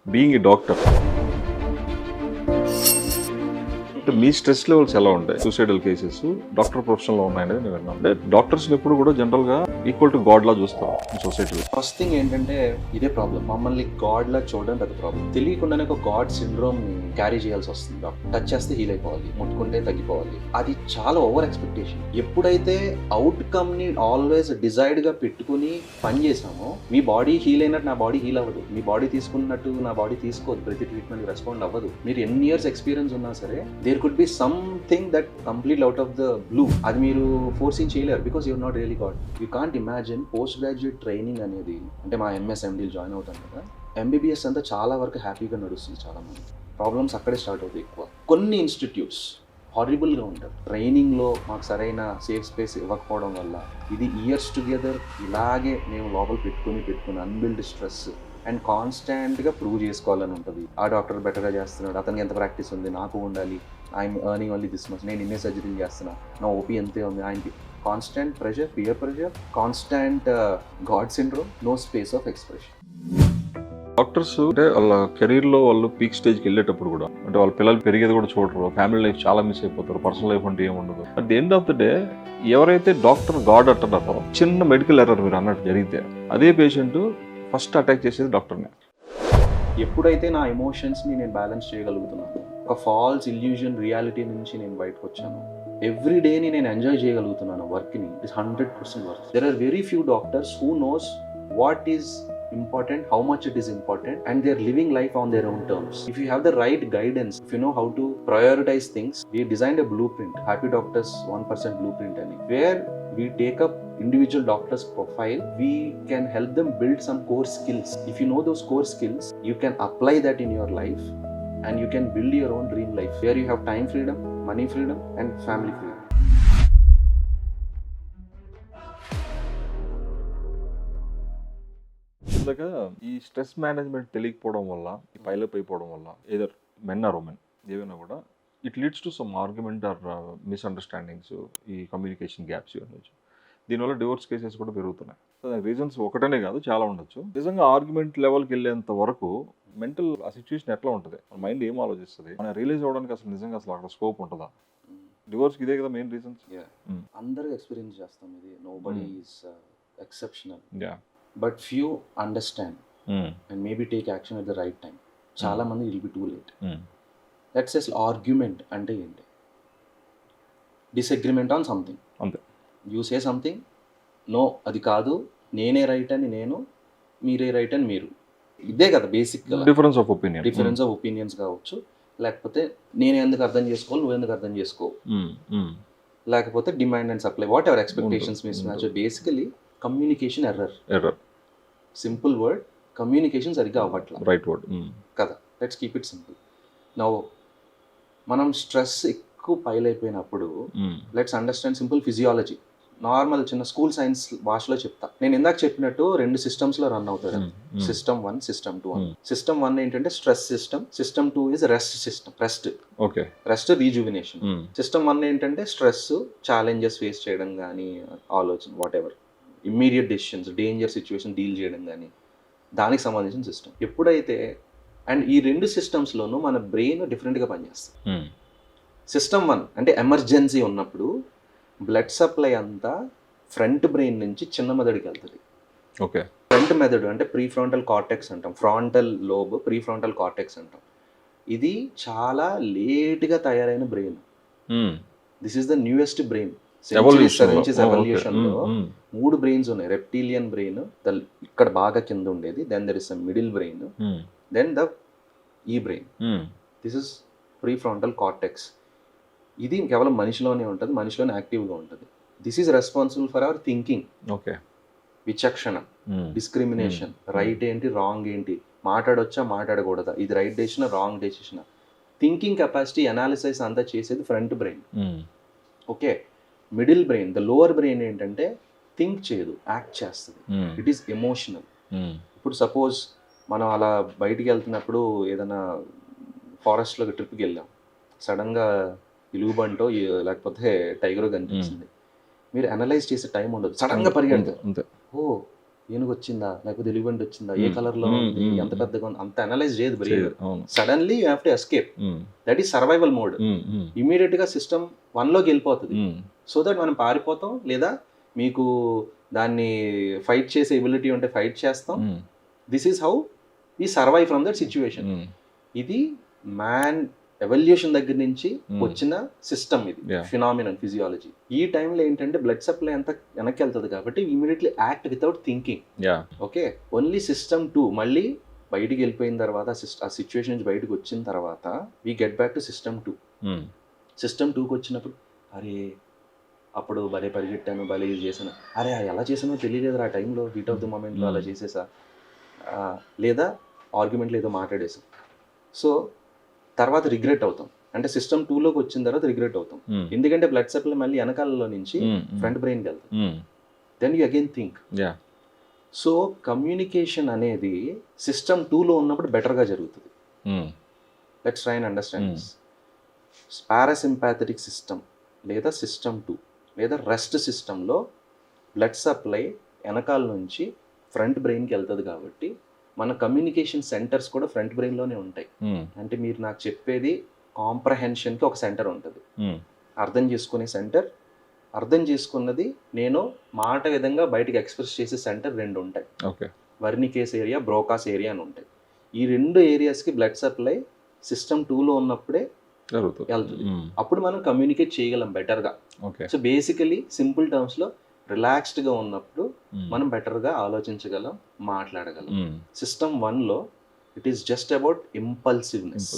Being a doctor, me stress levels ఎలా ఉంటాయి? Suicidal cases doctor profession లో ఉన్నాయనేది నేను విన్నాను. అంటే డాక్టర్స్ ఎప్పుడు కూడా జనరల్ గా ఈక్వల్ టు గాడ్ లా చూస్తారు సొసైటీలో. ఫస్ట్ థింగ్ ఏంటంటే ఇదే ప్రాబ్లం, మమ్మల్ని గాడ్ లా చూడడం పెద్ద ప్రాబ్లం. తెలియకుండానే ఒక గాడ్ సిండ్రోమ్ ని క్యారీ చేయాల్సి వస్తుంది. టచ్ చేస్తే హీల్ అయిపోవాలి, ముట్టుకుంటే తగ్గిపోవాలి. అది చాలా ఓవర్ ఎక్స్పెక్టేషన్. ఎప్పుడైతే అవుట్కమ్ ని ఆల్వేస్ డిజైర్డ్ గా పెట్టుకుని పని చేసామో, మీ బాడీ హీల్ అయినట్టు నా బాడీ హీల్ అవ్వదు, మీ బాడీ తీసుకున్నట్టు నా బాడీ తీసుకోదు, ప్రతి ట్రీట్మెంట్ రెస్పాండ్ అవ్వదు. మీరు ఎన్ని ఇయర్స్ ఎక్స్పీరియన్స్ ఉన్నా సరే there could be something that complete out of the blue. అది మీరు ఫోర్సింగ్ చేయలేరు, because you're not really God. You can't imagine post graduate training అనేది. అంటే మా ఎంఎస్ ఎండీలు జాయిన్ అవుతాను కదా, ఎంబీబీఎస్ అంతా చాలా వరకు హ్యాపీగా నడుస్తుంది. చాలా మంది ప్రాబ్లమ్స్ అక్కడే స్టార్ట్ అవుతాయి ఎక్కువ. కొన్ని ఇన్స్టిట్యూట్స్ హారిబుల్గా ఉంటారు. ట్రైనింగ్లో మాకు సరైన సేఫ్ స్పేస్ ఇవ్వకపోవడం వల్ల ఇది ఇయర్స్ టుగెదర్ ఇలాగే మేము లోపల పెట్టుకుని అన్బిల్డ్ స్ట్రెస్ అండ్ కాన్స్టాంట్గా ప్రూవ్ చేసుకోవాలని ఉంటుంది. ఆ డాక్టర్ బెటర్గా చేస్తున్నాడు, అతనికి ఎంత ప్రాక్టీస్ ఉంది, నాకు ఉండాలి, I'm earning only this much, నేను ఇన్నే సర్జరీలు చేస్తున్నా, నా ఓపీ ఎంతే ఉంది, ఆయనకి constant pressure, peer pressure, constant God syndrome, no space of expression. Doctors అంటే వాళ్ళ కెరీర్ లో వాళ్ళు పీక్ స్టేజ్కి వెళ్ళేటప్పుడు కూడా, అంటే వాళ్ళ పిల్లలు పెరిగేది కూడా చూడరు, ఫ్యామిలీ లైఫ్ చాలా మిస్ అయిపోతారు, పర్సనల్ లైఫ్ అంటే ఏముండదు. At the end of the day ఎవరైతే డాక్టర్ గాడ్ అంటున్నారో, చిన్న మెడికల్ ఎర్రర్ మీరు అన్నట్టు జరిగితే అదే పేషెంట్ ఫస్ట్ అటాక్ చేసేది డాక్టర్నే. ఎప్పుడైతే నా ఎమోషన్స్ని నేను బ్యాలెన్స్ చేయగలుగుతున్నాను, ఒక ఫాల్స్ ఇల్యూజన్ రియాలిటీ నుంచి నేను బయటకు వచ్చాను, ఎవ్రీ డేని నేను ఎంజాయ్ చేయగలుగుతున్నాను వర్క్ని, it is 100% work. There are very few doctors who knows what is important, how much it is important, and they are living life on their own terms. If you have the right guidance, if you know how to prioritize things, we designed a blueprint, Happy Doctors 1% blueprint, where we take up individual doctors profile, we can help them build some core skills. If you know those core skills, you can apply that in your life and you can build your own dream life where you have time freedom, money freedom, and family freedom. ఇందాక ఈ stress management తెలియకపోవడం వల్ల, ఈ pile up అయిపోవడం వల్ల, either men are women ఏవైనా కూడా it leads to some argument are misunderstandings, ఈ కమ్యూనికేషన్ గ్యాప్స్ ఇవన్నీ. దీనివల్ల డివోర్స్ కేసెస్ కూడా పెరుగుతున్నాయి. సో దానికి రీజన్స్ ఒకటనే కాదు, చాలా ఉండొచ్చు. నిజంగా ఆర్గ్యుమెంట్ లెవెల్కి వెళ్ళేంత వరకు మెంటల్ ఆ సిచ్యువేషన్ ఎట్లా ఉంటుంది, మన మైండ్ ఏం ఆలోచిస్తుంది, మనం రియలైజ్ అవ్వడానికి అసలు నిజంగా అసలు అక్కడ స్కోప్ ఉంటుందా? డివోర్స్కి ఇదే కదా మెయిన్ రీజన్స్. అందరూ ఎక్స్పీరియన్స్ చేస్తాం ఇది, nobody is exceptional. But few understand and maybe take action at the right time. చాలా మంది will be too late. Let's say argument అంటే ఏంటి? Disagreement on something. You say something, no అది కాదు, నేనే రైట్ అని నేను, మీరే రైట్ అని మీరు. ఇదే కదా basic. Difference of opinion, difference of opinions కావచ్చు, లేకపోతే నేను ఎందుకు అర్థం చేసుకోవాలి, నువ్వు ఎందుకు అర్థం చేసుకో, లేకపోతే demand and supply, what ever expectations miss match. Basically communication error. Simple word, communication సరిగ్గా అవ్వట్లా, రైట్ వర్డ్ కదా. Let's keep it simple. Now మనం స్ట్రెస్ ఎక్కువ పైల్ అయిపోయినప్పుడు let's understand simple physiology. Normal చిన్న స్కూల్ సైన్స్ భాషలో చెప్తా. నేను ఇందాక చెప్పినట్టు 2 సిస్టమ్స్లో రన్ అవుతాడు, సిస్టమ్ 1, సిస్టమ్ 2 అని. సిస్టమ్ 1 ఏంటంటే stress system, system 2 is rest system, rest rejuvenation. System 1 ఏంటంటే స్ట్రెస్, ఛాలెంజెస్ ఫేస్ చేయడం కానీ, ఆలోచన, what ever, immediate decisions, danger situation deal చేయడం కానీ, దానికి సంబంధించిన సిస్టమ్. ఎప్పుడైతే అండ్ ఈ 2 సిస్టమ్స్లోనూ మన బ్రెయిన్ డిఫరెంట్గా పనిచేస్తుంది. సిస్టమ్ 1 అంటే ఎమర్జెన్సీ ఉన్నప్పుడు బ్లడ్ సప్లై అంతా ఫ్రంట్ బ్రెయిన్ నుంచి చిన్న మెదడుకి వెళ్తుంది. ఫ్రంట్ మెదడు అంటే ప్రీఫ్రాంటల్ కార్టెక్స్ అంటాం, ఫ్రాంటల్ లోబ్, ప్రీఫ్రాంటల్ కార్టెక్స్ అంటాం. ఇది చాలా లేట్గా తయారైన brain. This is the newest brain. ఎవల్యూషన్లో 3 బ్రెయిన్స్ ఉన్నాయి. రెప్టీలియన్ బ్రెయిన్, ఇక్కడ బాగా కింద ఉండేది, then there is a middle brain, then the ఈ brain. This is prefrontal cortex. ఇది కేవలం మనిషిలోనే ఉంటుంది, మనిషిలోనే యాక్టివ్గా ఉంటుంది. This is responsible for our thinking, విచక్షణ, డిస్క్రిమినేషన్, రైట్ ఏంటి, రాంగ్ ఏంటి, మాట్లాడొచ్చా, మాట్లాడకూడదా, ఇది right decision, wrong decision, thinking capacity, analysis అంతా చేసేది front brain. Okay, middle brain, the lower brain ఏంటంటే థింక్ చేయదు, యాక్ట్ చేస్తుంది. It is emotional. ఇప్పుడు సపోజ్ మనం అలా బయటికి వెళ్తున్నప్పుడు ఏదైనా ఫారెస్ట్లోకి ట్రిప్కి వెళ్ళాం, సడన్గా ఇలుగుబంటో లేకపోతే టైగరో కనిపించింది, మీరు అనలైజ్ చేసే టైం ఉండదు, సడన్గా పరిగెడతారు. ఓ ఏనుగు వచ్చిందా లేకపోతే ఎలిఫెంట్ వచ్చిందా, ఏ కలర్లో ఉంది, ఎంత పెద్దగా ఉంది, అంత అనలైజ్ చేయదు బ్రెయిన్. అవును. Suddenly you have to escape. That is survival mode. ఇమీడియట్గా సిస్టమ్ 1లోకి వెళ్ళిపోతుంది. సో దట్ మనం పారిపోతాం, లేదా మీకు దాన్ని ఫైట్ చేసే ఎబిలిటీ ఉంటే ఫైట్ చేస్తాం. This is how we survive from that situation. ఇది మ్యాన్ ఎవల్యూషన్ దగ్గర నుంచి వచ్చిన సిస్టమ్, ఇది ఫినామినల్ ఫిజియాలజీ. ఈ టైంలో ఏంటంటే బ్లడ్ సప్లై అంతా వెనక్కి వెళ్తుంది కాబట్టి immediately act without thinking. Okay, only system 2 మళ్ళీ బయటికి వెళ్ళిపోయిన తర్వాత, ఆ సిచ్యువేషన్ నుంచి బయటకు వచ్చిన తర్వాత we get back to system 2. System 2కి వచ్చినప్పుడు అరే అప్పుడు భలే పరిగెట్టాను, భలే ఇది చేశాను, అరే ఎలా చేసానో తెలియలేదు ఆ టైంలో, హీట్ ఆఫ్ ది మూమెంట్లో అలా చేసేసా, లేదా ఆర్గ్యుమెంట్లో ఏదో మాట్లాడేసాం. సో తర్వాత రిగ్రెట్ అవుతాం. అంటే సిస్టమ్ 2లోకి వచ్చిన తర్వాత రిగ్రెట్ అవుతాం. ఎందుకంటే బ్లడ్ సప్లై మళ్ళీ వెనకాలలో నుంచి ఫ్రంట్ బ్రెయిన్కి వెళ్తుంది. Then you again think. So communication అనేది సిస్టమ్ 2లో ఉన్నప్పుడు బెటర్గా జరుగుతుంది. Let's try and understand this. Parasympathetic system లేదా సిస్టమ్ 2 లేదా రెస్ట్ సిస్టంలో బ్లడ్ సప్లై వెనకాల నుంచి ఫ్రంట్ బ్రెయిన్కి వెళ్తుంది కాబట్టి మన కమ్యూనికేషన్ సెంటర్స్ కూడా ఫ్రంట్ బ్రెయిన్లోనే ఉంటాయి. అంటే మీరు నాకు చెప్పేది కాంప్రహెన్షన్కి ఒక సెంటర్ ఉంటుంది, అర్థం చేసుకునే సెంటర్, అర్థం చేసుకున్నది నేను మాట విధంగా బయటకు ఎక్స్ప్రెస్ చేసే సెంటర్ 2 ఉంటాయి. వర్నికేస్ ఏరియా, బ్రోకాస్ ఏరియా అని ఉంటాయి. ఈ 2 ఏరియాస్కి బ్లడ్ సప్లై సిస్టమ్ 2లో ఉన్నప్పుడే వెళ్తుంది. అప్పుడు మనం కమ్యూనికేట్ చేయగలం బెటర్గా. సో బేసికలీ సింపుల్ టర్మ్స్లో రిలాక్స్డ్గా ఉన్నప్పుడు మనం బెటర్గా ఆలోచించగలం, మాట్లాడగలం. సిస్టమ్ 1లో it is just about impulsiveness.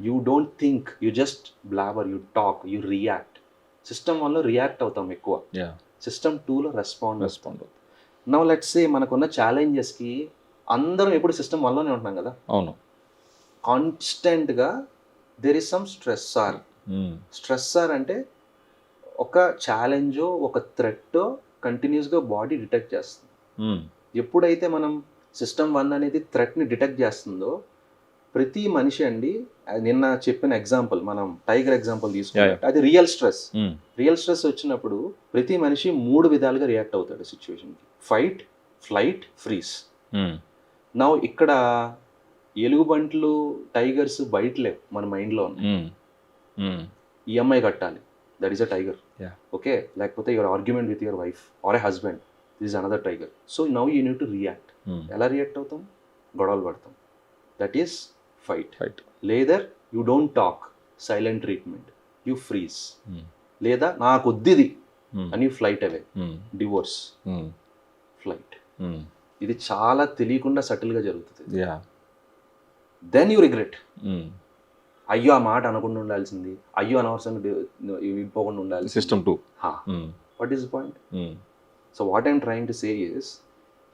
You don't think, you just blabber, you talk, you react. System 1లో రియాక్ట్ అవుతాం ఎక్కువ, సిస్టమ్ 2లో రెస్పాండ్. నౌ లెట్స్ సే మనకున్న ఛాలెంజెస్కి అందరం ఎప్పుడు సిస్టమ్ 1లోనే ఉంటున్నాం కదా. అవును. కాన్స్టెంట్గా దెర్ ఇస్ సమ్ స్ట్రెస్సార్. స్ట్రెస్సార్ అంటే ఒక ఛాలెంజో ఒక థ్రెట్టో కంటిన్యూస్గా బాడీ డిటెక్ట్ చేస్తుంది. ఎప్పుడైతే మనం సిస్టమ్ 1 అనేది థ్రెట్ని డిటెక్ట్ చేస్తుందో, ప్రతి మనిషి అండి, నిన్న చెప్పిన ఎగ్జాంపుల్ మనం టైగర్ ఎగ్జాంపుల్ తీసుకుంటే అది రియల్ స్ట్రెస్. రియల్ స్ట్రెస్ వచ్చినప్పుడు ప్రతి మనిషి 3 విధాలుగా రియాక్ట్ అవుతాడు సిచ్యువేషన్కి: ఫైట్, ఫ్లైట్, ఫ్రీజ్. నా ఇక్కడ ఎలుగుబంట్లు, టైగర్స్ బయట లేవు, మన మైండ్లో ఉన్నాయి. ఈఎంఐ కట్టాలి, that is a tiger. Okay, లేకపోతే your argument with your wife or a husband, this is another tiger. So now you need to react. ఎలా రియాక్ట్ అవుతాం? గొడవలు పడతాం, దట్ ఈస్ ఫైట్. లేదా you don't talk, silent treatment, you freeze. లేదా నాకు వద్దిది అని flight అవే, divorce, flight. ఇది చాలా తెలియకుండా సటిల్గా జరుగుతుంది. Then you regret. అయ్యో ఆ మాట అనకుండా ఉండాల్సింది, అయ్యో అనవసరంగా పోకుండా ఉండాలి. System 2. What is the point? So what I'm trying to say is,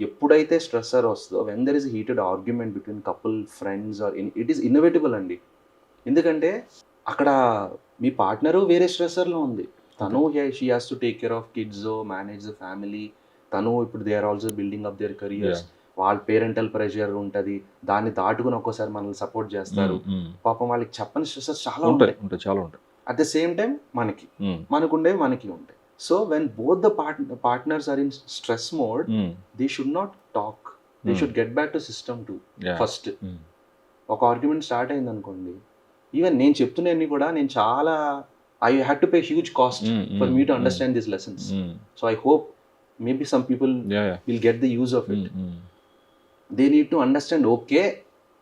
ఎప్పుడైతే స్ట్రెస్సర్ వస్తుందో, when there is heated argument between couple, friends or it is inevitable అండి. ఎందుకంటే అక్కడ మీ పార్ట్నరు వేరే స్ట్రెస్సర్లో ఉంది, తను she has to take care of kids, manage the family, తను ఇప్పుడు they are also building up there careers, వాళ్ళ పేరెంటల్ ప్రెషర్ ఉంటుంది, దాన్ని దాటుకుని ఒక్కోసారి మనల్ని సపోర్ట్ చేస్తారు. పాపం వాళ్ళకి చెప్పని స్ట్రెస్సెస్ చాలా ఉంటాయి. అట్ ద సేమ్ టైం మనకుండేవి మనకి ఉంటాయి. So when both the partners are in stress mode, they should not talk, they should get back to system 2 first. ఒక ఆర్గ్యుమెంట్ స్టార్ట్ అయింది అనుకోండి, ఈవెన్ నేను చెప్తున్నాన్ని కూడా నేను చాలా I had to pay huge cost for me to understand this lessons. So I hope maybe some people will get the use of it. They need to understand, okay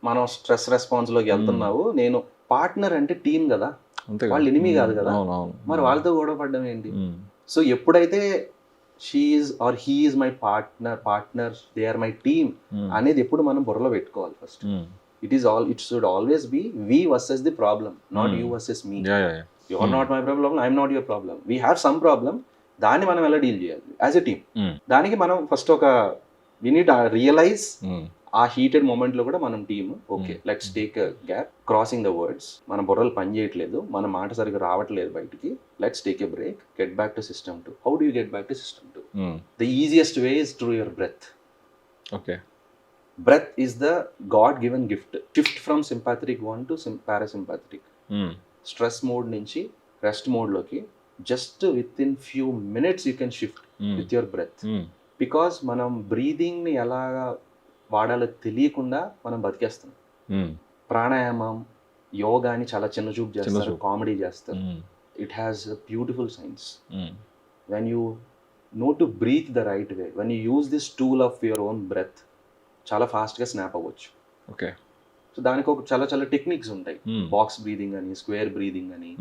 మనం stress రెస్పాన్స్లోకి వెళ్తున్నావు, నేను partner అంటే team కదా, వాళ్ళు enemy కాదు కదా, మరి వాళ్ళతో గొడవ పడ్డం ఏంటి? సో ఎప్పుడైతే she's or he is my partner, they are my team అనేది ఎప్పుడు మనం బుర్రలో పెట్టుకోవాలి first. It should always be we versus the problem, not you versus me. You are not my problem, I'm not your problem, we have some problem, దాన్ని మనం ఎలా deal చేయాలి as a team. దానికి మనం ఫస్ట్ ఒక we need to realize ఆ heated మూమెంట్లో కూడా మనం team, okay let's take a gap, crossing the words, మన బుర్రలు పని చేయట్లేదు, మన మాట సరిగ్గా రావట్లేదు బయటికి, let's take a break, get back to system 2. How do you get back to system 2? The easiest way is through your breath. Okay, breath is the God given gift. Shift from sympathetic 1 to parasympathetic. Stress mode నుంచి rest మోడ్లోకి just with in few minutes you can shift with your breath. Because మనం బ్రీదింగ్ని ఎలా వాడాలో తెలియకుండా మనం బతికేస్తాం. ప్రాణాయామం, యోగాని చాలా చిన్న చూపు చేస్తారు, చూపు. కామెడీ చేస్తారు. It has beautiful science. When you know to breathe the right way, when you use this tool of your own breath, చాలా ఫాస్ట్గా స్నాప్ అవ్వచ్చు. ఓకే. సో దానికి ఒక చాలా చాలా టెక్నిక్స్ ఉంటాయి. బాక్స్ బ్రీదింగ్ అని, స్క్వేర్ బ్రీదింగ్ అని.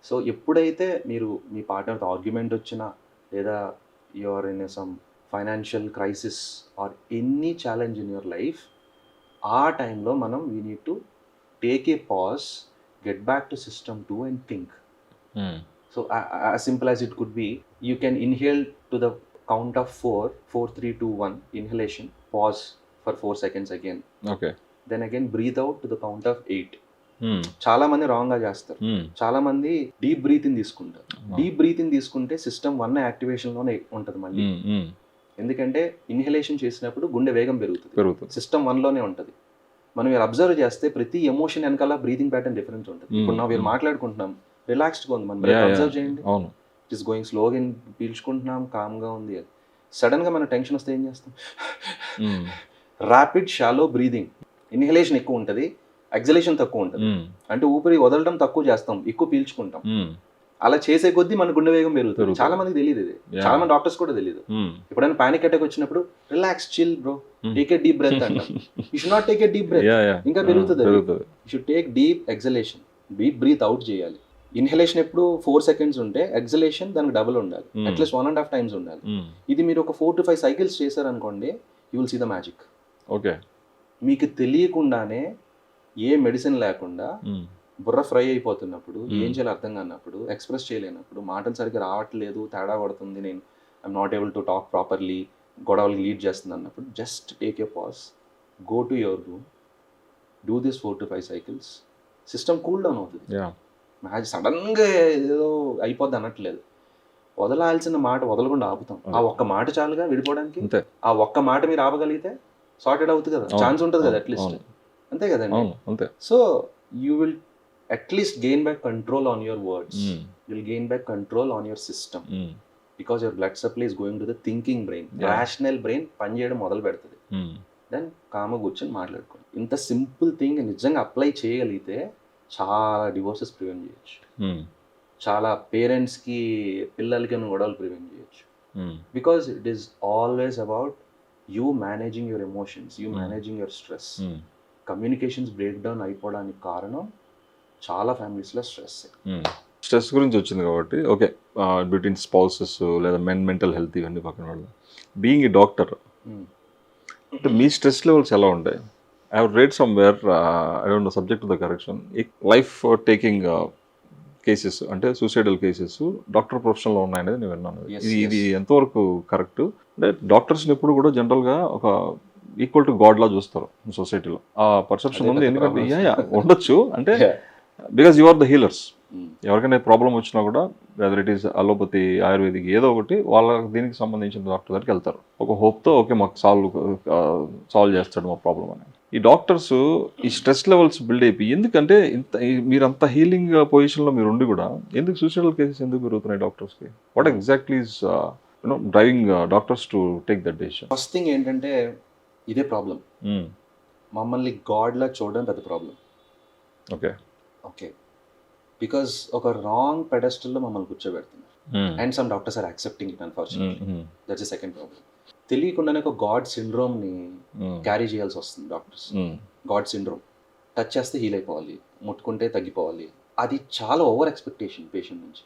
సో ఎప్పుడైతే మీరు మీ పార్ట్నర్తో ఆర్గ్యుమెంట్ వచ్చినా, లేదా your in some financial crisis or any challenge in your life, ఆ టైంలో మనం we need to take a pause, get back to system 2 and think. So as simple as it could be, you can inhale to the count of 4, 4, 3, 2, 1 inhalation, pause for 4 seconds again, okay. then again breathe out to the count of 8. చాలా మంది wrong గా చేస్తారు. చాలా మంది deep breath in తీసుకుంటారు. Deep breath in తీసుకుంటే system 1 activation లోనే ఉంటుంది మళ్ళీ. ఎందుకంటే ఇన్హలేషన్ చేసినప్పుడు గుండె వేగం పెరుగుతుంది. సిస్టమ్ 1 లోనే ఉంటుంది. మనం మీరు అబ్జర్వ్ చేస్తే ప్రతి ఎమోషన్ వెనకాల బ్రీతింగ్ ప్యాటర్న్ డిఫరెంట్ ఉంటుంది. ఇప్పుడు మీరు మాట్లాడుకుంటున్నాం, రిలాక్స్డ్గా ఉంది, మన బ్రెత్ అబ్జర్వ్ చేయండి. అవును. ఇట్ ఈస్ గోయింగ్ స్లోగా, పీల్చుకుంటున్నాం, కామ్గా ఉంది. అది సడన్గా మన టెన్షన్ వస్తే ఏం చేస్తాం? ర్యాపిడ్ షాలో బ్రీదింగ్, ఇన్హలేషన్ ఎక్కువ ఉంటుంది, ఎక్సలేషన్ తక్కువ ఉంటుంది. అంటే ఊపిరి వదలడం తక్కువ చేస్తాం, ఎక్కువ పీల్చుకుంటాం. అలా చేసే కొద్దీ మన గుండె వేగం పెరుగుతుంది. చాలా మందికి తెలియదు ఇది, చాలా మంది డాక్టర్స్ కూడా తెలియదు. ఎప్పుడైనా పానిక్ అటాక్ వచ్చినప్పుడు relax, chill bro, take a deep breath అంటాం. You should not take a deep breath, ఇంకా పెరుగుతుంది. You should take deep exhalation, deep breath out చేయాలి. ఇన్హలేషన్ ఎప్పుడు 4 seconds ఉంటే ఎక్సలేషన్ దానికి డబుల్ ఉండాలి, అట్లీస్ట్ 1.5 times ఉండాలి. ఇది మీరు ఒక 4 to 5 cycles చేశారనుకోండి, you will see the magic. Okay. మీకు తెలియకుండానే ఏ మెడిసిన్ లేకుండా బుర్ర ఫ్రై అయిపోతున్నప్పుడు, ఏం చేయాలో అర్థం కానప్పుడు, ఎక్స్ప్రెస్ చేయలేనప్పుడు, మాటలు సరిగ్గా రావట్లేదు, తేడా కొడుతుంది, నేను I'm not able to talk properly, గొడవలకి లీడ్ చేస్తుంది అన్నప్పుడు, just take a pause, go to your room, do this 4 to 5 cycles, system cool down అవుతుంది. సడన్గా ఏదో అయిపోద్ది అనట్లేదు, వదలాల్సిన మాట వదలకుండా ఆపుతాం. ఆ ఒక్క మాట చాలుగా విడిపోవడానికి. ఆ ఒక్క మాట మీరు ఆపగలిగితే సార్టెడ్ అవుతుంది కదా, ఛాన్స్ ఉంటుంది కదా అట్లీస్ట్. అంతే కదండి. So you will at least gain back control on your words, will gain back control on your system, because your blood supply is going to the thinking brain. Rational brain పనిచేయడం మొదలు పెడుతుంది. Then కామ్గా కూర్చొని మాట్లాడుకోండి. ఇంత simple thing నిజంగా apply చేయగలిగితే చాలా డివోర్సెస్ ప్రివెంట్ చేయొచ్చు, చాలా పేరెంట్స్కి పిల్లలకి గొడవలు ప్రివెంట్ చేయొచ్చు. Because it is always about you managing your emotions, you managing your stress. Communications break down అయిపోవడానికి కారణం చాలా ఫ్యామిలీస్లో స్ట్రెస్. స్ట్రెస్ గురించి వచ్చింది కాబట్టి, ఓకే, బిట్వీన్ స్పౌసెస్ లేదా మెంటల్ హెల్త్ ఇవన్నీ పక్కన వాళ్ళు, బీయింగ్ ఏ డాక్టర్ అంటే మీ స్ట్రెస్ లెవెల్స్ ఎలా ఉంటాయి? I have read somewhere, I don't know, subject to the correction, life taking cases అంటే సూసైడల్ కేసెస్ డాక్టర్ ప్రొఫెషన్లో ఉన్నాయనేది నేను విన్నాను. ఇది ఎంతవరకు కరెక్ట్? అంటే డాక్టర్స్ని ఎప్పుడు కూడా జనరల్గా ఒక ఈక్వల్ టు గాడ్ లా చూస్తారు సొసైటీలో, ఆ పర్సెప్షన్ ఉంది. ఎందుకంటే ఉండొచ్చు, అంటే because you are the healers. ఎవరికైనా ప్రాబ్లం వచ్చినా కూడా whether it is allopathy, ayurvedic, ఏదో ఒకటి వాళ్ళ దీనికి సంబంధించిన డాక్టర్ దగ్గరికి వెళ్తారు ఒక హోప్తో, ఓకే మాకు సాల్వ్ చేస్తాడు మా ప్రాబ్లం అని. ఈ డాక్టర్స్ ఈ స్ట్రెస్ లెవెల్స్ బిల్డ్ అయిపోయి, ఎందుకంటే మీరు అంత హీలింగ్ పొజిషన్లో మీరు ఉండి కూడా ఎందుకు సూసైడల్ కేసెస్ ఎందుకు పెరుగుతున్నాయి డాక్టర్స్కి? What exactly is driving doctors to take that decision? First thing ఏంటంటే ఇదే ప్రాబ్లం, మమ్మల్ని గాడ్లా చూడడం పెద్ద ప్రాబ్లం. ఓకే, బికాస్ ఒక రాంగ్ పెడెస్టల్లో మమ్మల్ని కూర్చోబెడుతున్నారు, and some doctors are accepting it unfortunately. That's the second problem. తెలియకుండానే ఒక గాడ్ సిండ్రోమ్ని క్యారీ చేయాల్సి వస్తుంది డాక్టర్స్. గాడ్ సిండ్రోమ్, టచ్ చేస్తే హీల్ అయిపోవాలి, ముట్టుకుంటే తగ్గిపోవాలి, అది చాలా ఓవర్ ఎక్స్పెక్టేషన్ పేషెంట్ నుంచి.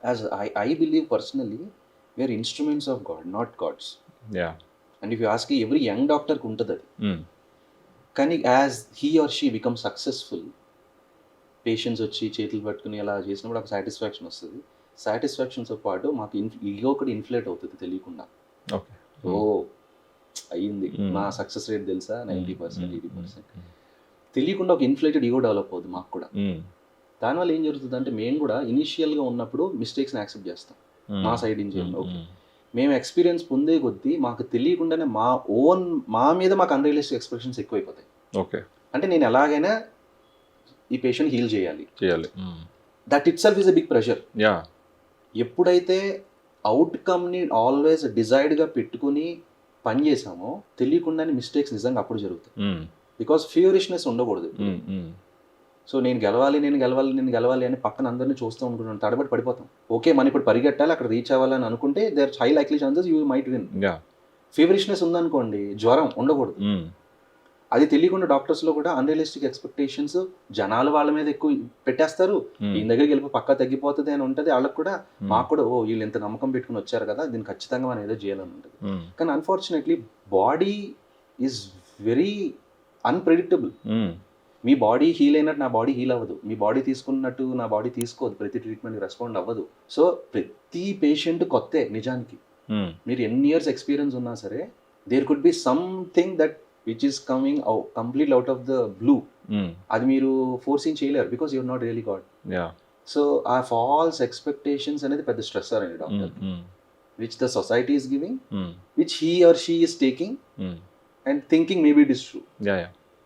As I believe personally we are instruments of God, not gods. And if you ask every young డాక్టర్కి ఉంటుంది అది. కానీ as he or she become successful, patients వచ్చి చేతులు పట్టుకుని అలా చేసినప్పుడు ఒక సాటిస్ఫాక్షన్ వస్తుంది. సాటిస్ఫాక్షన్తో పాటు మాకు ఈగో కూడా ఇన్ఫ్లేట్ అవుతుంది తెలియకుండా. ఓ అయ్యింది, నా సక్సెస్ రేట్ తెలుసా 90%, 80%. తెలియకుండా ఒక ఇన్ఫ్లేటెడ్ ఈగో డెవలప్ అవుతుంది మాకు కూడా. దానివల్ల ఏం జరుగుతుంది అంటే, మేము కూడా ఇనిషియల్గా ఉన్నప్పుడు మిస్టేక్స్ని యాక్సెప్ట్ చేస్తాం మా సైడ్ నుంచి. ఓకే, మేము ఎక్స్పీరియన్స్ పొందే కొద్దీ మాకు తెలియకుండానే మా మీద మాకు అన్రియలిస్టిక్ ఎక్స్ప్రెషన్స్ ఎక్కువైపోతాయి. ఓకే, అంటే నేను ఎలాగైనా ఈ పేషెంట్ హీల్ చేయాలి. That itself is a big pressure. ఎప్పుడైతే అవుట్కమ్ని ఆల్వేస్ డిజైర్డ్గా పెట్టుకుని పని చేసామో తెలియకుండానే మిస్టేక్స్ నిజంగా అప్పుడు జరుగుతాయి. బికాస్ ఫియరిష్నెస్ ఉండకూడదు. సో నేను గెలవాలి అని పక్కన అందరినీ చూస్తూ అనుకుంటున్నాను, తడబడి పడిపోతాం. ఓకే, మనం ఇప్పుడు పరిగెట్టాలి, అక్కడ రీచ్ అవ్వాలని అనుకుంటే there high likely chances you might win. Feverishness ఉందనుకోండి, జ్వరం ఉండకూడదు. అది తెలియకుండా డాక్టర్స్లో కూడా అన్రియలిస్టిక్ ఎక్స్పెక్టేషన్స్, జనాలు వాళ్ళ మీద ఎక్కువ పెట్టేస్తారు. ఈయన దగ్గరికి వెళ్ళిపోయి పక్కా తగ్గిపోతుంది అని ఉంటుంది వాళ్ళకి కూడా. మాకు కూడా వీళ్ళు ఇంత నమ్మకం పెట్టుకుని వచ్చారు కదా, దీన్ని ఖచ్చితంగా మనం ఏదో చేయాలని ఉంటుంది. కానీ unfortunately body is very unpredictable. మీ బాడీ హీల్ అయినట్టు నా బాడీ హీల్ అవ్వదు, మీ బాడీ తీసుకున్నట్టు నా బాడీ తీసుకోదు, ప్రతి ట్రీట్మెంట్కి రెస్పాండ్ అవ్వదు. సో ప్రతి పేషెంట్ కొత్తే నిజానికి. మీరు ఎన్ని ఇయర్స్ ఎక్స్పీరియన్స్ ఉన్నా సరే there could be something that which is coming complete out of the blue. అది మీరు ఫోర్సింగ్ చేయలేరు, because you're not really God. So ఆ ఫాల్స్ ఎక్స్పెక్టేషన్స్ అనేది పెద్ద స్ట్రెస్సర్ అండి doctor, which the society is giving, which he or she is taking and thinking maybe it is true.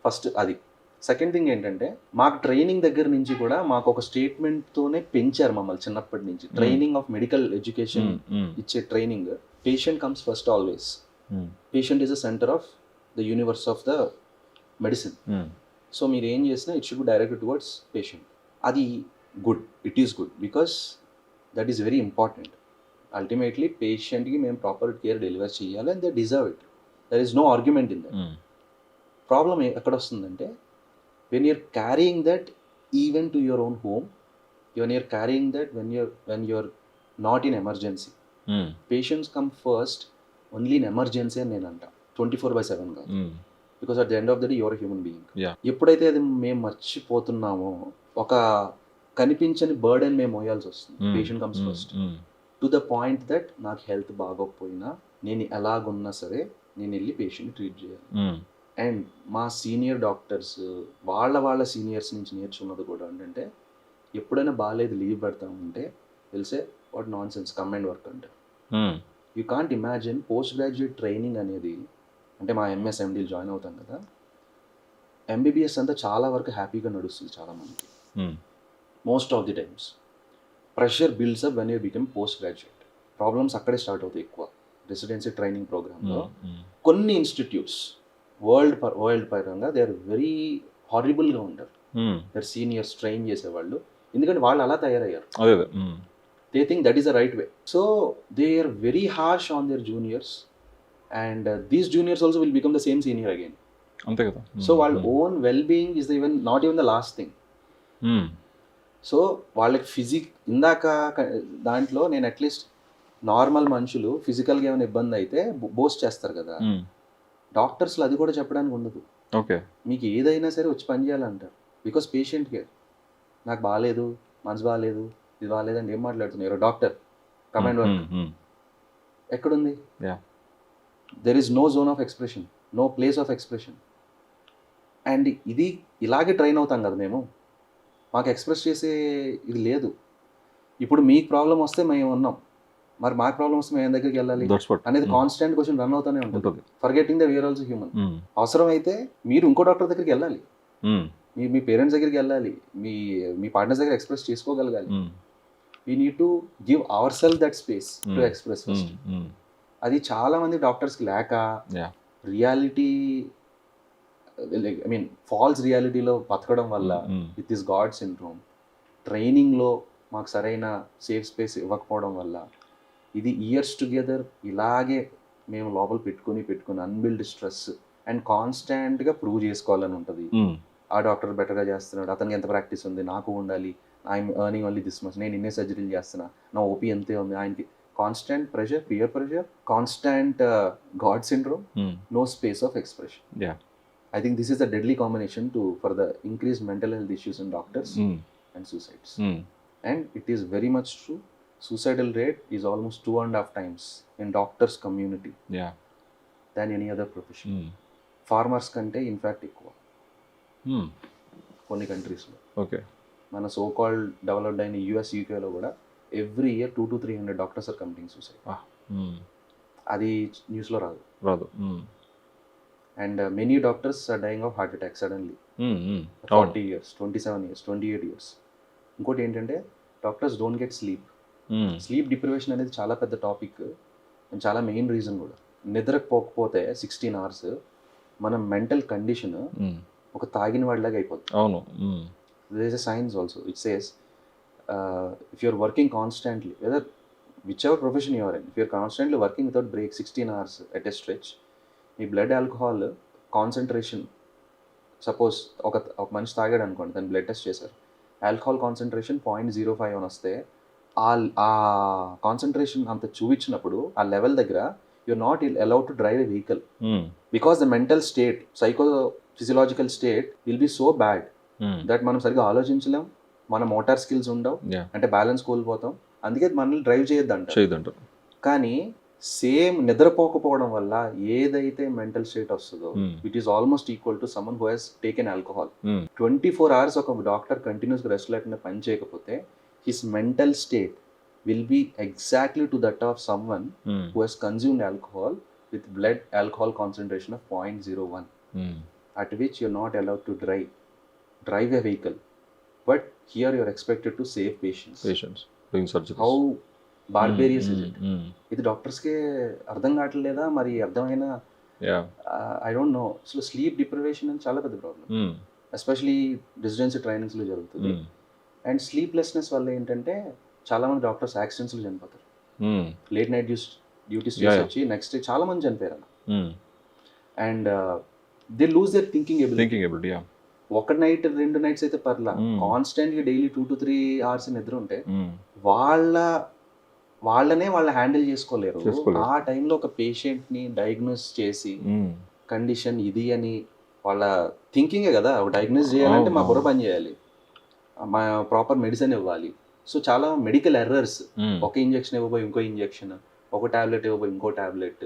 First అది. Second thing ఏంటంటే, మాకు training దగ్గర నుంచి కూడా మాకు ఒక స్టేట్మెంట్తోనే పెంచారు మమ్మల్ని చిన్నప్పటి నుంచి. ట్రైనింగ్ ఆఫ్ మెడికల్ ఎడ్యుకేషన్ ఇచ్చే training, patient comes first always. Patient is the center of the universe of the medicine. So మీరు ఏం చేసినా it should be directed towards patient. అది good, it is good, because that is very important. Ultimately పేషెంట్కి మేము proper care deliver చేయాలి and they deserve it. There is no argument in that. Problem ఎక్కడ వస్తుందంటే, when you're carrying that even to your own home, when you're carrying that when you're not in emergency. Patients come first only in emergency అని నేను అంటా, 24/7 కాదు. Because at the end of the day your human being. ఎప్పుడైతే అది మేము మర్చిపోతున్నామో, ఒక కనిపించని burden మేము మోయాల్సి వస్తుంది. Patient comes first to the point that నాకు హెల్త్ బాగోకపోయినా నేను ఎలాగున్నా సరే నేను వెళ్ళి పేషెంట్ ట్రీట్ చేయాలి. అండ్ మా సీనియర్ డాక్టర్స్ వాళ్ళ సీనియర్స్ నుంచి నేర్చుకున్నది కూడా ఏంటంటే, ఎప్పుడైనా బాగాలేదు లీవ్ పెడతామంటే తెలిసే what nonsense, come and work అంటారు. You can't imagine post graduate training అనేది. అంటే మా ఎంఎస్ ఎండీలు జాయిన్ అవుతాం కదా, ఎంబీబీఎస్ అంతా చాలా వరకు హ్యాపీగా నడుస్తుంది చాలామందికి. Most of the times pressure builds up when you become post graduate. Problems అక్కడే స్టార్ట్ అవుతాయి ఎక్కువ. రెసిడెన్సీ ట్రైనింగ్ ప్రోగ్రామ్లో కొన్ని ఇన్స్టిట్యూట్స్ వరల్డ్ పరంగా దే ఆర్ వెరీ హారిబుల్గా ఉంటారు. దర్ సీనియర్స్ ట్రైన్ చేసేవాళ్ళు, ఎందుకంటే వాళ్ళు అలా తయారయ్యారు. They think that is the right way. So they are very harsh on their juniors and these juniors also will become the same senior again. అంతే కదా. So వాళ్ళ own well being is not even the last thing. So వాళ్ళకి ఇందాక దాంట్లో నేను at least normal మనుషులు ఫిజికల్గా ఏమైనా ఇబ్బంది అయితే బోస్ట్ చేస్తారు కదా, డాక్టర్స్లో అది కూడా చెప్పడానికి ఉండదు. ఓకే, మీకు ఏదైనా సరే వచ్చి పని చేయాలంటారు. Because patient care. నాకు బాగాలేదు, మనసు బాగాలేదు, ఇది బాగాలేదని ఏం మాట్లాడుతున్నారు డాక్టర్? కమాండ్ వర్క్ ఎక్కడుంది? There is no zone of expression, no place of expression. And ఇది ఇలాగే ట్రైన్ అవుతాం కదా మేము, మాకు ఎక్స్ప్రెస్ చేసే ఇది లేదు. ఇప్పుడు మీకు ప్రాబ్లం వస్తే మేము ఉన్నాం, మరి మాకు ప్రాబ్లం వస్తే మేము దగ్గరికి వెళ్ళాలి అనేది కాన్స్టెంట్ క్వశ్చన్ రన్ అవుతూనే ఉంటుంది. Forgetting the we're also human. అవసరం అయితే మీరు ఇంకో డాక్టర్ దగ్గరికి వెళ్ళాలి, మీ పేరెంట్స్ దగ్గరికి వెళ్ళాలి, మీ పార్ట్నర్స్ దగ్గర ఎక్స్ప్రెస్ చేసుకోగలగాలి. We need to give our self that space to express first. అది చాలా మంది డాక్టర్స్కి లేక రియాలిటీ, ఐ మీన్ ఫాల్స్ రియాలిటీలో బతకడం వల్ల విత్ దిస్ గాడ్ సిండ్రోమ్, ట్రైనింగ్లో మాకు సరైన సేఫ్ స్పేస్ ఇవ్వకపోవడం వల్ల ఇది ఇయర్స్ టుగెదర్ ఇలాగే మేము లోపల పెట్టుకుని అన్బిల్డ్ స్ట్రెస్ అండ్ కాన్స్టాంట్గా ప్రూవ్ చేసుకోవాలని ఉంటుంది. ఆ డాక్టర్ బెటర్గా చేస్తున్నాడు, అతనికి ఎంత ప్రాక్టీస్ ఉంది, నాకు ఉండాలి, I'm earning only this much, నేను ఇన్నే సర్జరీలు చేస్తున్నా, నా ఓపీ ఎంతే ఉంది. ఆయనకి constant pressure, peer pressure, constant God syndrome, no space of expression. I think this is a deadly combination for the increased mental health issues in doctors and suicides. And it is very much true. Suicidal rate is almost 2.5 times in doctors community than any other profession. Farmers kante in fact ఎక్కువ కొన్ని కంట్రీస్లో. Okay, మన so called developed అయిన US, యూకేలో కూడా every year 200 to 300 doctors are committing suicide. అది న్యూస్లో రాదు. And many doctors are dying of heart attack suddenly. 40 years, 27 years, 28 years. ఇంకోటి ఏంటంటే doctors don't get sleep. Sleep deprivation అనేది చాలా పెద్ద టాపిక్ అండ్ చాలా మెయిన్ రీజన్ కూడా. నిద్రపోకపోతే 16 hours మన మెంటల్ కండిషన్ ఒక తాగిన వాడిలాగా అయిపోతుంది. అవును. There is a science also it says if you're working constantly whether whichever profession you're in, if you're constantly working without break 16 hours at a stretch, మీ blood alcohol concentration, suppose ఒక మనిషి తాగాడు అనుకోండి, దాన్ని blood test చేశారు, alcohol concentration 0.05 అని వస్తే ఆ కాన్సన్ట్రేషన్ అంత చూపించినప్పుడు ఆ లెవెల్ దగ్గర you're not allowed to drive a vehicle because the mental state, psychophysiological state will be so bad that మనం సరిగ్గా ఆలోచించలేం, మన మోటార్ స్కిల్స్ ఉండవు, అంటే బ్యాలెన్స్ కోల్పోతాం, అందుకే మనల్ని డ్రైవ్ చేయొద్దంట. కానీ సేమ్ నిద్రపోకపోవడం వల్ల ఏదైతే మెంటల్ స్టేట్ వస్తుందో it is almost equal to someone who he's taken alcohol. 24 hours ఒక డాక్టర్ కంటిన్యూస్గా రెస్ట్ లేకుండా పని చేయకపోతే his mental state will be exactly to that of someone who has consumed alcohol with blood alcohol concentration of 0.01, at which you're not allowed to drive a vehicle, but here you're expected to save patients doing surgery. How barbarous is it? ఇది డాక్టర్స్కే అర్థం కావట్లేదా మరి? అర్థమైన I don't know. So sleep deprivation అని చాలా పెద్ద problem, especially residency ట్రైనింగ్స్లో జరుగుతుంది. And sleeplessness వల్ల ఏంటంటే చాలా మంది డాక్టర్స్ యాక్సిడెంట్స్లో చనిపోతారు. లేట్ నైట్ డ్యూటీస్ చేసి వచ్చి నెక్స్ట్ డే చాలా మంది చనిపోయారు అన్న. And they lose there thinking ability. ఒక నైట్ 2 nights అయితే పర్లా, కాన్స్టెంట్గా డైలీ 2 to 3 hours నిద్ర ఉంటే వాళ్ళనే వాళ్ళు హ్యాండిల్ చేసుకోలేరు. ఆ టైంలో ఒక పేషెంట్ని డయాగ్నోస్ చేసి కండిషన్ ఇది అని వాళ్ళ థింకింగే కదా. డయాగ్నోస్ చేయాలంటే మా బుర్ర పని చేయాలి, మా ప్రాపర్ మెడిసిన్ ఇవ్వాలి. సో చాలా మెడికల్ ఎర్రర్స్, ఒక ఇంజెక్షన్ ఇవ్వబోయి ఇంకో ఇంజెక్షన్, ఒక టాబ్లెట్ ఇవ్వబోయి ఇంకో టాబ్లెట్,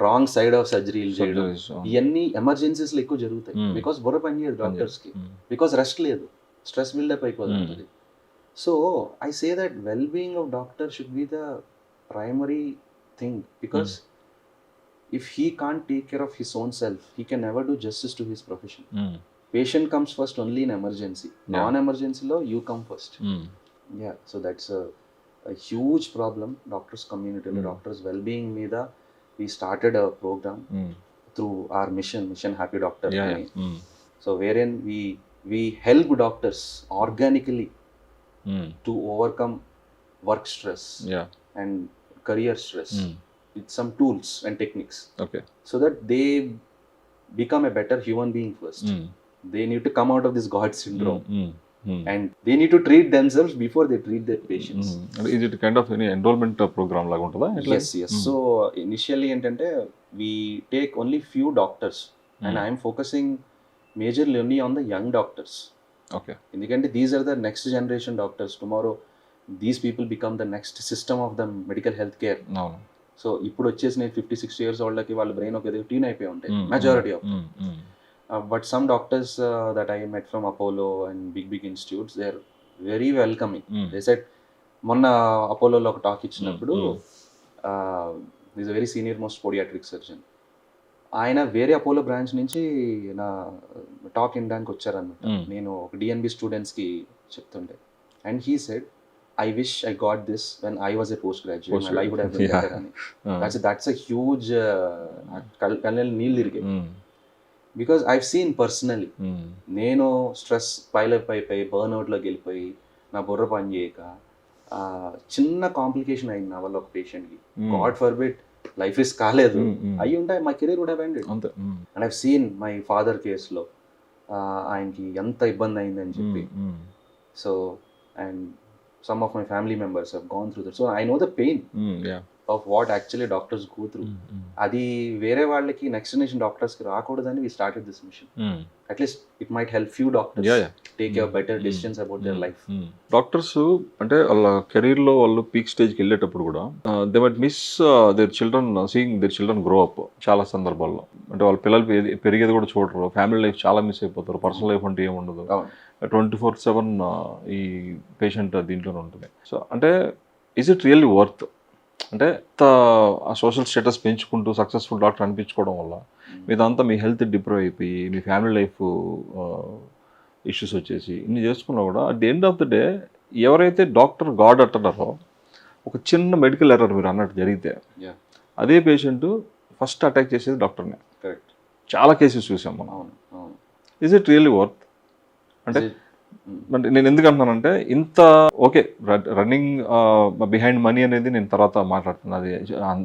రాంగ్ సైడ్ ఆఫ్ సర్జరీలు చేయడం, ఇవన్నీ ఎమర్జెన్సీస్లో ఎక్కువ జరుగుతాయి. బికాస్ బుర్ర పని చేయదు డాక్టర్స్కి, బికాస్ రెస్ట్ లేదు, స్ట్రెస్ బిల్డప్ అయిపోతుంది. So I say that well being of doctor should be the primary thing, because if he can't take care of his own self, he can never do justice to his profession. Patient comes first only in emergency, non ఎమర్జెన్సీలో you come first. Yeah, so that's a huge problem doctors community, doctors well-being meeda we started a program through our mission Happy Doctor. So wherein we help doctors organically to overcome work stress and career stress with some tools and techniques, so that they become a better human being first. They need to come out of this God syndrome. And they need to treat themselves before they treat their patients. Is it kind of any enrollment program laga untada? Yes. So initially entante we take only few doctors and I am focusing majorly only on the young doctors. Okay. Endukante these are the next generation doctors. Tomorrow these people become the next system of the medical health care. No. So ఇప్పుడు వచ్చేసిన 50-60 years old laki వాళ్ళ brain ఒక tune అయిపోయి ఉంటాయి majority of them. But some doctors that I met from Apollo and big institutes, they are very welcoming. They said, మొన్న అపోలోలో ఒక talk ఇచ్చినప్పుడు is a very senior most podiatric surgeon, ఆయన వేరే Apollo branch నుంచి నా talk వినడానికి వచ్చారన్నమాట. నేను ఒక డిఎన్బి స్టూడెంట్స్కి చెప్తుండే, and he said I wish I got this when I was a postgraduate. My life would have been better. That's a huge కళ్ళని నీళ్ళు తిరిగాయి. బికాజ్ ఐవ్ సీన్ పర్సనలీ, నేను స్ట్రెస్ పైలప్ అయిపోయి బర్న్అవుట్లోకి వెళ్ళిపోయి నా బుర్ర పని చేయక చిన్న కాంప్లికేషన్ అయింది నా వల్ల ఒక పేషెంట్కి. గాడ్ ఫర్బిడ్ లైఫ్ ఇస్ కాలేదు, అయ్యి ఉంటాయి my career would have ended. And I've seen my father కేసులో ఆయనకి ఎంత ఇబ్బంది అయిందని చెప్పి. So and some of my family members have gone through that, so I know the pain of what actually doctors go through. Adi vere vallaki next generation doctors ki raakudadani we started this mission. At least it might help few doctors take a better decisions about their life. Doctors ante alla career lo vallu peak stage ki elletappudu kuda they might miss their children, seeing their children grow up. Chaala sandarbhallo ante వాళ్ళ పిల్లలు పెరిగేది కూడా చూడరు, family life చాలా miss అయిపోతారు, personal life అంటే ఏమి ఉండదు, 24/7 ఈ పేషెంట్ దీంట్లోనే ఉంటుంది. సో అంటే ఈజ్ ఇట్ రియల్లీ వర్త్? అంటే ఆ సోషల్ స్టేటస్ పెంచుకుంటూ సక్సెస్ఫుల్ డాక్టర్ అనిపించుకోవడం వల్ల మీదంతా మీ హెల్త్ డిప్రూవ్ అయిపోయి మీ ఫ్యామిలీ లైఫ్ ఇష్యూస్ వచ్చేసి ఇన్ని చేసుకున్నా కూడా at the end of the day ఎవరైతే డాక్టర్ గాడ్ అంటున్నారో ఒక చిన్న మెడికల్ ఎర్రర్ మీరు అన్నట్టు జరిగితే యా అదే పేషెంట్ ఫస్ట్ అటాక్ చేసేది డాక్టర్ని. కరెక్ట్. చాలా కేసెస్ చూసాం మనం. అవును అవును. Is it really worth? అంటే అంటే నేను ఎందుకు అంటున్నానంటే ఇంత ఓకే రన్నింగ్ బిహైండ్ మనీ అనేది నేను తర్వాత మాట్లాడుతున్నాను, అది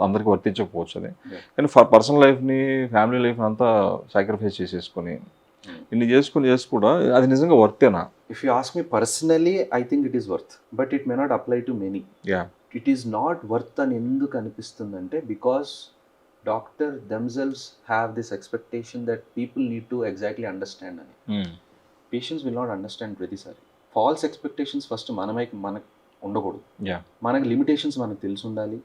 అందరికీ వర్తించకపోవచ్చు అది. కానీ పర్సనల్ లైఫ్ని ఫ్యామిలీ లైఫ్ని అంతా సాక్రిఫైస్ చేసేసుకొని ఇన్ని చేసి కూడా అది నిజంగా వర్తేనా? If you ask me personally, I think it is worth, but it may not apply to many. Yeah. It is not worth అని ఎందుకు అనిపిస్తుందంటే because doctor themselves have this expectation that people need to exactly understand అని. Patients will not understand ప్రతిసారి. Falls expectations first మనకు ఉండకూడదు. Yeah. మనకి limitations మనకు తెలిసి ఉండాలి.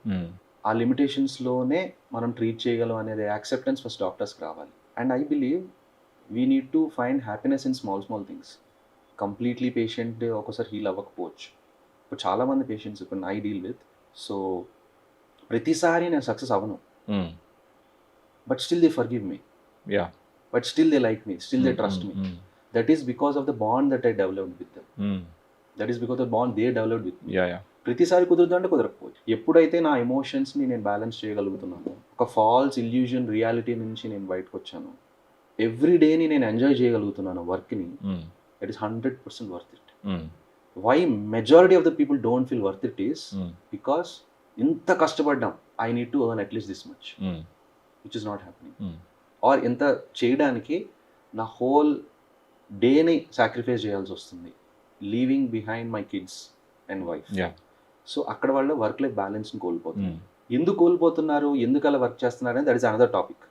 ఆ లిమిటేషన్స్లోనే మనం ట్రీట్ చేయగలం అనేది యాక్సెప్టెన్స్ ఫస్ట్ డాక్టర్స్కి రావాలి. And I believe we need to find happiness in small things. Completely patient ఒకసారి హీల్ అవ్వకపోవచ్చు. ఇప్పుడు చాలామంది పేషెంట్స్ ఇప్పుడు ఐ డీల్ విత్, సో ప్రతిసారి నేను సక్సెస్ అవ్వను, but still they forgive me, yeah, but still they like me, still they trust me. That is because of the bond that I developed with them. That is because of the bond they developed with me. Yeah yeah. ప్రతిసారి కుదురుతుందంటే కుదరకపోవచ్చు. ఎప్పుడైతే నా ఎమోషన్స్ని నేను balance చేయగలుగుతున్నాను, ఒక falls illusion reality నుంచి నేను బయటకు వచ్చాను, ఎవ్రీ డేని నేను ఎంజాయ్ చేయగలుగుతున్నాను వర్క్ని, it is 100% worth it. Why majority of the people don't feel worth it is because ఇంత కష్టపడ్డాం, I need to earn at least this much, which is not happening. Or ఎంత చేయడానికి నా హోల్ డేని సాక్రిఫైస్ చేయాల్సి వస్తుంది, leaving behind my kids and wife. So అక్కడ వాళ్ళు వర్క్ లైఫ్ బ్యాలెన్స్ని కోల్పోతున్నారు. ఎందుకు కోల్పోతున్నారు, ఎందుకు అలా వర్క్ చేస్తున్నారు అనేది that is another topic.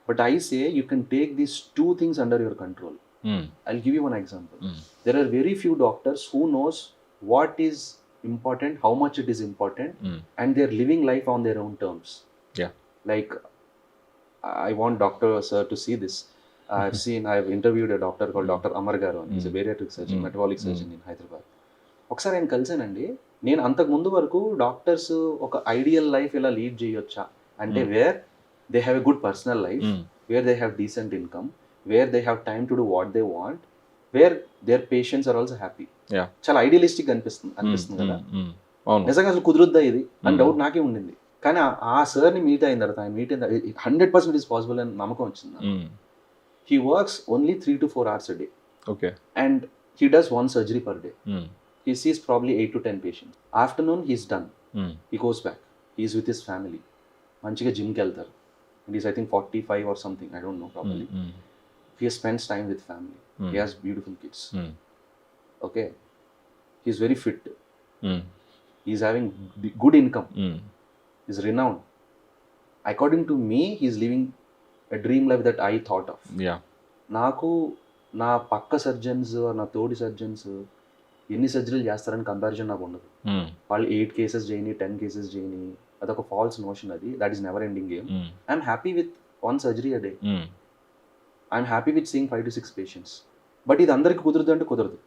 But I say you can take these 2 things under your control. I'll give you one example. There are very few doctors who knows what is important, how much it is important, and they're living life on their own terms. Yeah. Like, I want Dr. Sir to see this. I've interviewed a doctor called Dr. Amar Garu. He's a beriatric surgeon, metabolic surgeon in Hyderabad. ఒకసారి ఆయన కలిసానండి. నేను అంతకు ముందు వరకు doctors ఒక ideal life ఇలా lead చేయొచ్చా అంటే, where they have a good personal life, where they have decent income, where they have time to do what they want, where their patients are also happy. చాలా idealistic అనిపిస్తుంది కదా. నిజంగా అసలు కుదురుద్దా ఇది అని డౌట్ నాకే ఉండింది. కానీ ఆ సార్ని మీట్ అయిన తర్వాత, ఆయన మీట్ అయిన 100% ఇస్ పాసిబుల్ అని నమ్మకం వచ్చింది. He works only 3 to 4 hours a day. Okay. And he does 1 surgery per day. He sees probably 8 to 10 patients. Afternoon he's done. He goes back. He's with his family. మంచిగా జిమ్కి వెళ్తారు. And he's I think 45 or something. I don't know probably. He spends time with family. He has beautiful kids. Okay. He's very fit. He's having good income. He's renowned. According to me, he's living a dream life that I thought of. Yeah. నాకు నా పక్క surgeons, నా తోటి surgeons ఎన్ని సర్జరీలు చేస్తారని comparison నాకు ఉండదు. వాళ్ళు 8 cases చేయని, 10 cases చేయని, అదొక ఫాల్స్ నోషన్. అది that is never ending game. I'm happy with 1 surgery a day. I'm happy with seeing 5 to 6 patients. But ఇది అందరికి కుదరదు అంటే కుదరదు.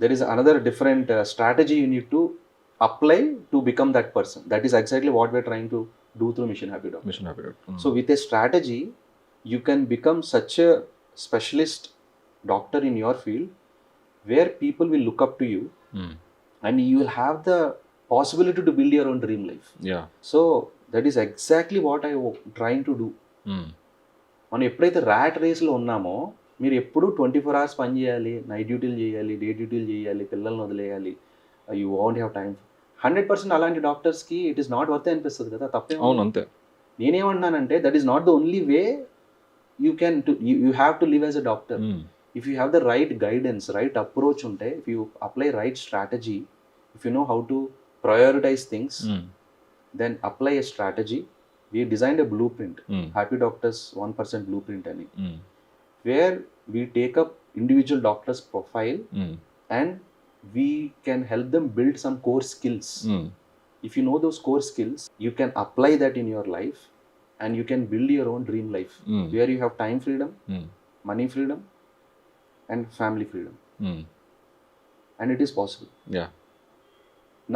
There is another different strategy you need to apply to become that person. That is exactly what we're trying to do through Mission Happy Doctor. So with a strategy, you can become such a specialist doctor in your field where people will look up to you and you will have the possibility to build your own dream life. Yeah. So that is exactly what I am trying to do. మనం ఎప్పుడైతే rat రేస్లో ఉన్నామో, మీరు ఎప్పుడు 24 hours పని చేయాలి, night డ్యూటీలు చేయాలి, డే డ్యూటీలు చేయాలి, పిల్లల్ని వదిలేయాలి, యూ వాంట్ హ్యావ్ టైం. 100% అలాంటి డాక్టర్స్కి ఇట్ ఈస్ నాట్ వర్త్ అనిపిస్తుంది కదా. తప్పే. అవును, అంతే. నేనేమంటున్నానంటే that is not the only way you can you have to live as a doctor. If you have the right guidance, right approach ఉంటే, if you apply right strategy, if you know how to prioritize things, then apply a strategy. We designed a blueprint, Happy Doctors 1% blueprint ani, where we take up individual doctors' profile and we can help them build some core skills. If you know those core skills, you can apply that in your life and you can build your own dream life where you have time freedom, money freedom and family freedom. And it is possible. Yeah.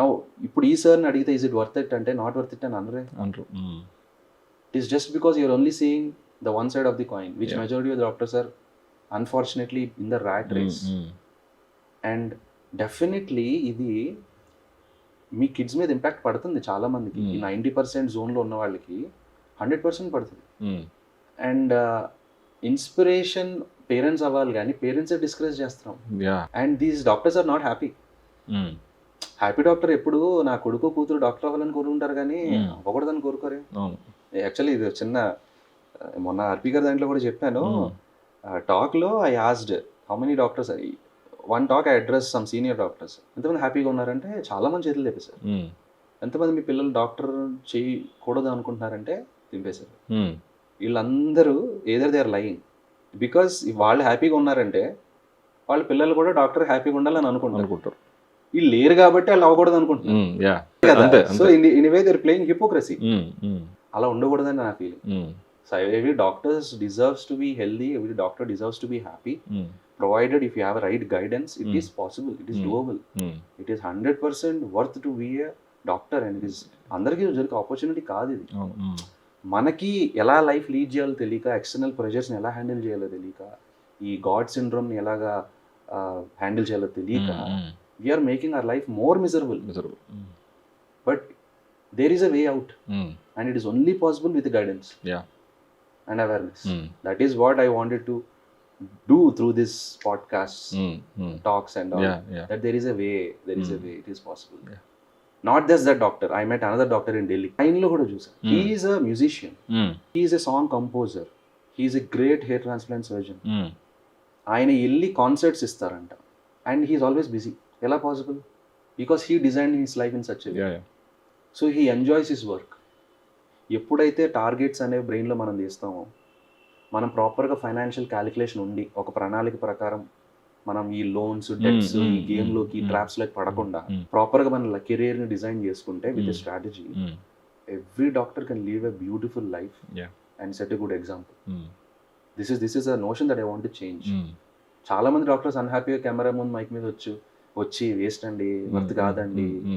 Now, ఇప్పుడు ఈ సార్ని అడిగితే is it worth it అంటే not worth it అని అనరే. It is just because you're only seeing the one side of the coin, which majority of the doctors are unfortunately in the rat race. And definitely ఇది మీ kids మీద impact పడుతుంది చాలా మందికి. ఈ 90% జోన్లో ఉన్న వాళ్ళకి 100% పడుతుంది. అండ్ ఇన్స్పిరేషన్ పేరెంట్స్ అవ్వాలి కానీ పేరెంట్సే డిస్కరేజ్ చేస్తున్నాం. And these doctors are not happy. Happy doctor ఎప్పుడు నా కొడుకు కూతురు డాక్టర్ అవ్వాలని కోరుకుంటారు కానీ అవ్వకూడదని కోరుకోరే. యాక్చువల్లీ ఇది చిన్న మొన్న ఆర్పి గారి దాంట్లో కూడా చెప్పాను టాక్లో. I asked how many doctors, one talk I address some senior doctors, ఎంతమంది హ్యాపీగా ఉన్నారంటే చాలా మంది చేతులు తెప్పేశారు. ఎంతమంది మీ పిల్లలు డాక్టర్ చేయకూడదు అనుకుంటున్నారంటే దింపేశారు. వీళ్ళందరూ either they are lying. Because వాళ్ళు హ్యాపీగా ఉన్నారంటే వాళ్ళ పిల్లలు కూడా డాక్టర్ హ్యాపీగా ఉండాలని అనుకుంటారు. వీళ్ళు లేరు కాబట్టి వాళ్ళు అవ్వకూడదు అనుకుంటున్నారు. So in way they are playing hypocrisy. అలా ఉండకూడదని నా ఫీలింగ్. So every doctor deserves to be healthy, every doctor deserves to be happy, provided if you have a right guidance, it is possible, it is doable, it is 100% worth to be a doctor, and it is అందరికీ జరిగే opportunity కాదు ఇది. మనకి ఎలా life lead చేయాలో తెలియక, external ప్రెషర్స్ని ఎలా handle చేయాలో తెలియక, ఈ గాడ్ సిండ్రోమ్ని ఎలాగా హ్యాండిల్ చేయాలో తెలియక we are making our life more miserable. But there is a way out, and it is only possible with guidance and awareness. That is what I wanted to do through this podcast, talks and all. That there is a way, it is possible. Not just that doctor, I met another doctor in Delhi. Line lo kuda chusa. He is a musician, he is a song composer, he is a great hair transplant surgeon. Ayana elli concerts istaranta, and he is always busy. Ela possible? Because he designed his life in such a way. So he enjoys his work. ఎప్పుడైతే targets అనేవి బ్రెయిన్లో మనం తీస్తామో, మనం ప్రాపర్గా financial calculation ఉండి ఒక ప్రణాళిక ప్రకారం మనం ఈ లోన్స్, డెట్స్, ఈ గేమ్లోకి, ట్రాప్స్లోకి పడకుండా ప్రాపర్గా మన కెరీర్ని డిజైన్ చేసుకుంటే with strategy, every doctor can leave a beautiful life and set a good example. This is a notion that I want to change. చాలా మంది డాక్టర్స్ అన్హ్యాపీగా కెమెరా ముందు మైక్ మీద వచ్చి వేస్ట్ అండి, వర్త్ కాదండి,